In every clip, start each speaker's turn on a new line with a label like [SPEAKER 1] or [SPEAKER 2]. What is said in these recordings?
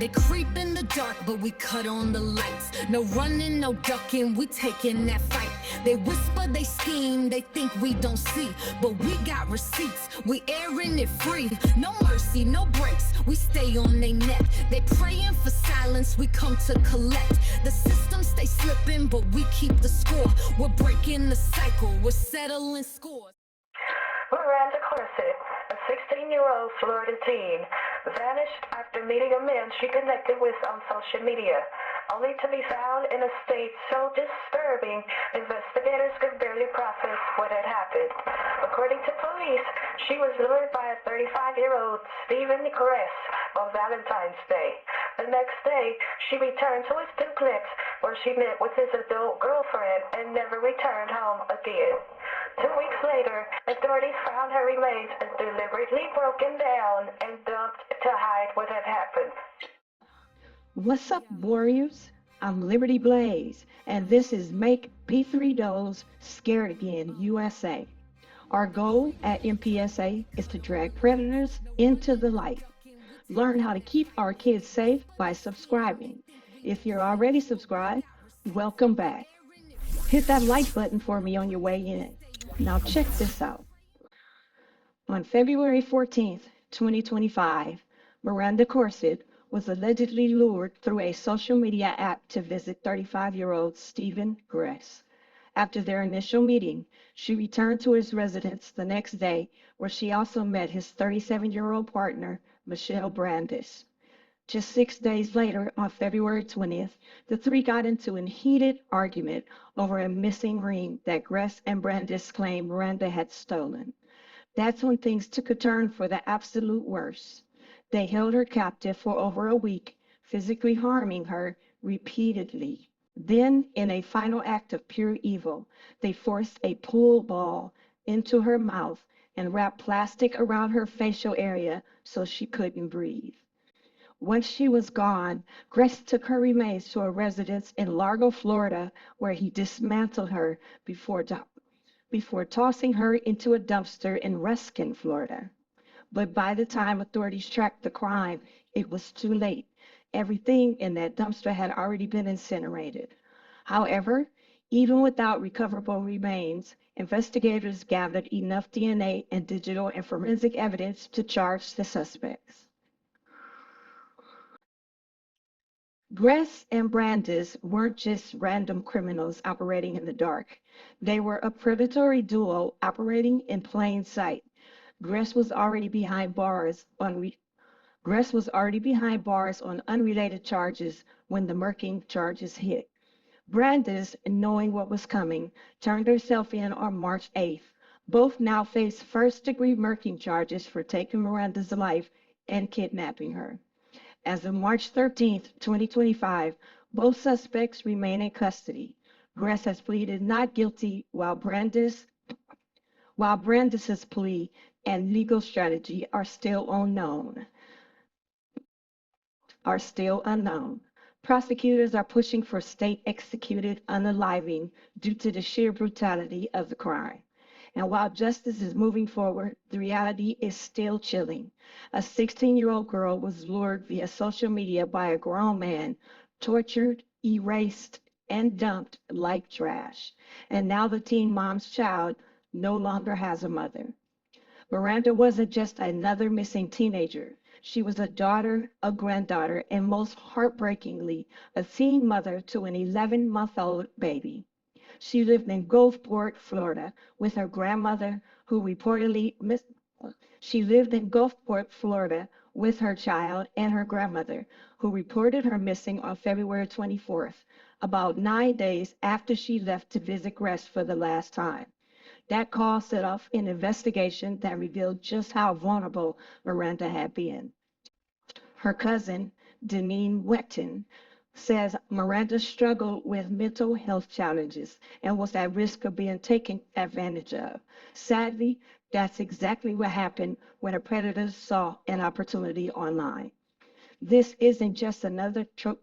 [SPEAKER 1] They creep in the dark, but we cut on the lights. No running, no ducking, we taking that fight. They whisper, they scheme, they think we don't see, but we got receipts, we airing it free. No mercy, no breaks, we stay on their neck. They praying for silence, we come to collect. The system stay slipping, but we keep the score. We're breaking the cycle, we're settling scores.
[SPEAKER 2] Miranda Corset, a 16-year-old Florida teen, vanished after meeting a man she connected with on social media, only to be found in a state so disturbing, investigators could barely process what had happened. According to police, she was lured by a 35-year-old Steven Gress on Valentine's Day. The next day, she returned to his duplex, where she met with his adult girlfriend and never returned home again. 2 weeks later, authorities found her remains deliberately broken down and dumped to hide what had happened.
[SPEAKER 3] What's up, warriors? I'm Liberty Blaze, and this is Make P3Dos Scared Again USA. Our goal at MPSA is to drag predators into the light. Learn how to keep our kids safe by subscribing. If you're already subscribed, welcome back. Hit that like button for me on your way in. Now check this out. On February 14th, 2025, Miranda Corset was allegedly lured through a social media app to visit 35-year-old Steven Gress. After their initial meeting, she returned to his residence the next day, where she also met his 37-year-old partner, Michelle Brandis. Just 6 days later, on February 20th, the three got into a heated argument over a missing ring that Gress and Brandis claimed Miranda had stolen. That's when things took a turn for the absolute worst. They held her captive for over a week, physically harming her repeatedly. Then, in a final act of pure evil, they forced a pool ball into her mouth and wrapped plastic around her facial area so she couldn't breathe. Once she was gone, Gress took her remains to a residence in Largo, Florida, where he dismantled her before tossing her into a dumpster in Ruskin, Florida. But by the time authorities tracked the crime, it was too late. Everything in that dumpster had already been incinerated. However, even without recoverable remains, investigators gathered enough DNA and digital and forensic evidence to charge the suspects. Gress and Brandis weren't just random criminals operating in the dark. They were a predatory duo operating in plain sight. Gress was already behind bars on unrelated charges when the murking charges hit. Brandis, knowing what was coming, turned herself in on March 8th. Both now face first-degree murking charges for taking Miranda's life and kidnapping her. As of March 13th, 2025, both suspects remain in custody. Gress has pleaded not guilty, while Brandis's plea and legal strategy are still unknown. Prosecutors are pushing for state-executed unaliving due to the sheer brutality of the crime. And while justice is moving forward, the reality is still chilling. A 16-year-old girl was lured via social media by a grown man, tortured, erased, and dumped like trash. And now the teen mom's child no longer has a mother. Miranda wasn't just another missing teenager. She was a daughter, a granddaughter, and most heartbreakingly, a teen mother to an 11-month-old baby. She lived in Gulfport, Florida, with her grandmother, who reportedly She lived in Gulfport, Florida, with her child and her grandmother, who reported her missing on February 24th, about 9 days after she left to visit Gress for the last time. That call set off an investigation that revealed just how vulnerable Miranda had been. Her cousin, Deneen Wetton, says Miranda struggled with mental health challenges and was at risk of being taken advantage of. Sadly, that's exactly what happened when a predator saw an opportunity online. This isn't just another true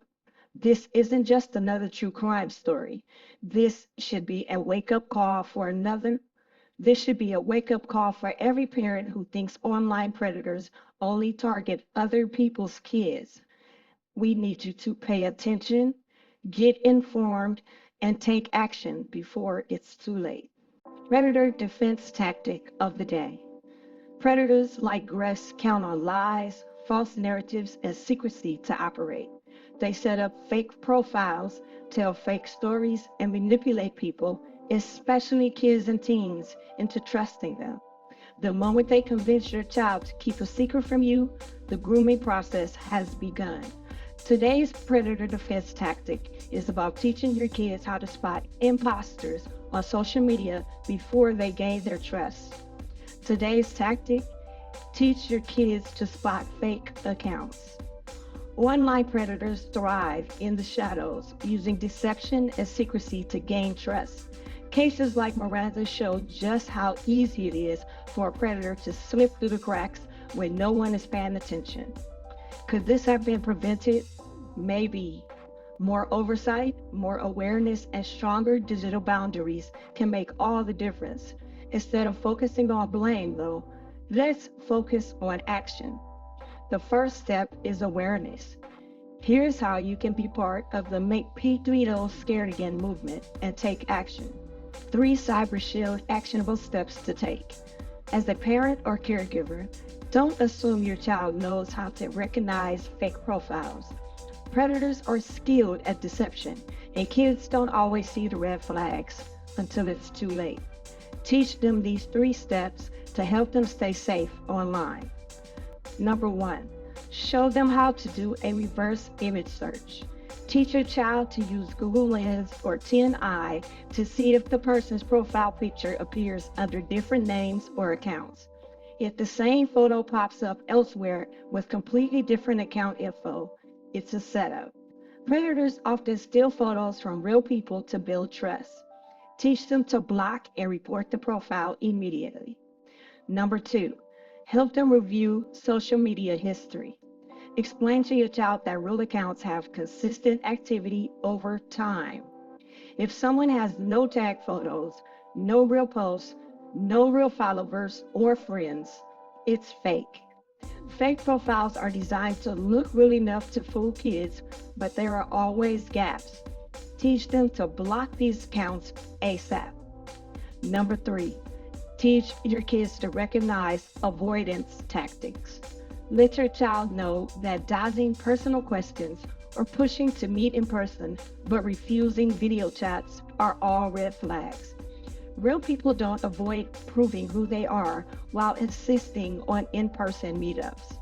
[SPEAKER 3] crime story. This should be a wake-up call for every parent who thinks online predators only target other people's kids. We need you to pay attention, get informed, and take action before it's too late. Predator defense tactic of the day. Predators like Gress count on lies, false narratives, and secrecy to operate. They set up fake profiles, tell fake stories, and manipulate people, especially kids and teens, into trusting them. The moment they convince your child to keep a secret from you, the grooming process has begun. Today's predator defense tactic is about teaching your kids how to spot imposters on social media before they gain their trust. Today's tactic, teach your kids to spot fake accounts. Online predators thrive in the shadows, using deception and secrecy to gain trust. Cases like Miranda show just how easy it is for a predator to slip through the cracks when no one is paying attention. Could this have been prevented? Maybe. More oversight, more awareness, and stronger digital boundaries can make all the difference. Instead of focusing on blame, though, let's focus on action. The first step is awareness. Here's how you can be part of the Make P3 Scared Again movement and take action. 3 Cyber Shield actionable steps to take. As a parent or caregiver, don't assume your child knows how to recognize fake profiles. Predators are skilled at deception, and kids don't always see the red flags until it's too late. Teach them these 3 steps to help them stay safe online. Number 1, show them how to do a reverse image search. Teach your child to use Google Lens or TinEye to see if the person's profile picture appears under different names or accounts. If the same photo pops up elsewhere with completely different account info, it's a setup. Predators often steal photos from real people to build trust. Teach them to block and report the profile immediately. Number 2, help them review social media history. Explain to your child that real accounts have consistent activity over time. If someone has no tag photos, no real posts, no real followers or friends, it's fake. Fake profiles are designed to look real enough to fool kids, but there are always gaps. Teach them to block these accounts ASAP. Number 3, teach your kids to recognize avoidance tactics. Let your child know that dodging personal questions or pushing to meet in person but refusing video chats are all red flags. Real people don't avoid proving who they are while insisting on in-person meetups.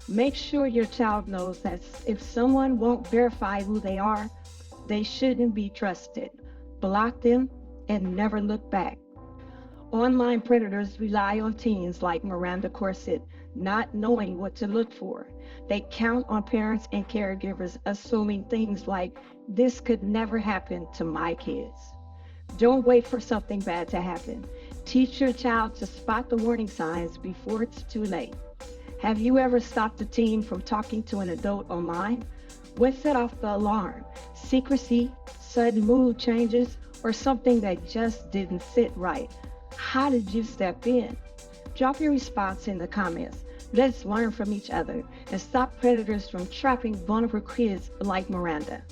[SPEAKER 3] Make sure your child knows that if someone won't verify who they are, they shouldn't be trusted. Block them and never look back. Online predators rely on teens like Miranda Corset, not knowing what to look for. They count on parents and caregivers assuming things like, this could never happen to my kids. Don't wait for something bad to happen. Teach your child to spot the warning signs before it's too late. Have you ever stopped a teen from talking to an adult online? What set off the alarm? Secrecy, sudden mood changes, or something that just didn't sit right? How did you step in? Drop your response in the comments. Let's learn from each other and stop predators from trapping vulnerable kids like Miranda.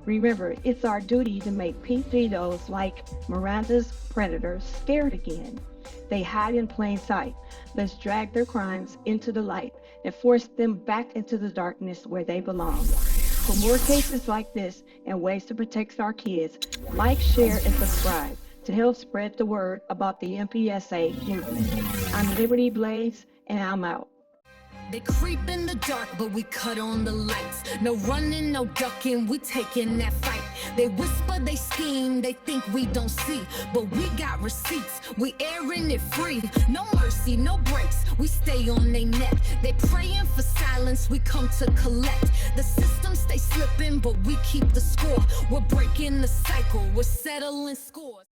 [SPEAKER 3] Remember, it's our duty to make P3 like Miranda's predators scared again. They hide in plain sight. Let's drag their crimes into the light and force them back into the darkness where they belong. For more cases like this and ways to protect our kids, like, share, and subscribe to help spread the word about the MPSA movement. I'm Liberty Blaze, and I'm out.
[SPEAKER 1] They creep in the dark, but we cut on the lights. No running, no ducking, we taking that fight. They whisper, they scheme, they think we don't see, but we got receipts, we airing it free. No mercy, no breaks, we stay on they neck. They praying for silence, we come to collect. The system stay slipping, but we keep the score. We're breaking the cycle, we're settling scores.